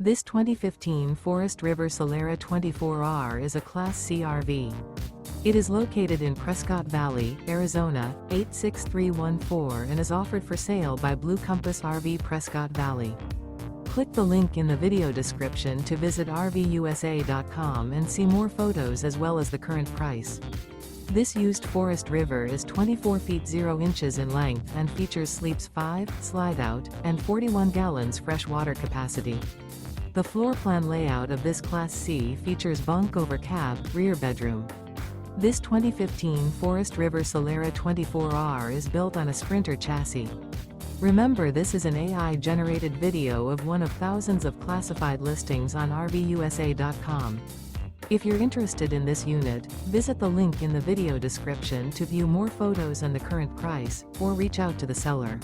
This 2015 Forest River Solera 24R is a Class C RV. It is located in Prescott Valley, Arizona, 86314 and is offered for sale by Blue Compass RV Prescott Valley. Click the link in the video description to visit RVUSA.com and see more photos as well as the current price. This used Forest River is 24 feet 0 inches in length and features sleeps 5, Slideout, and 41 gallons fresh water capacity. The floor plan layout of this Class C features bunk over cab, rear bedroom. This 2015 Forest River Solera 24R is built on a Sprinter chassis. Remember, this is an AI-generated video of one of thousands of classified listings on RVUSA.com. If you're interested in this unit, visit the link in the video description to view more photos and the current price, or reach out to the seller.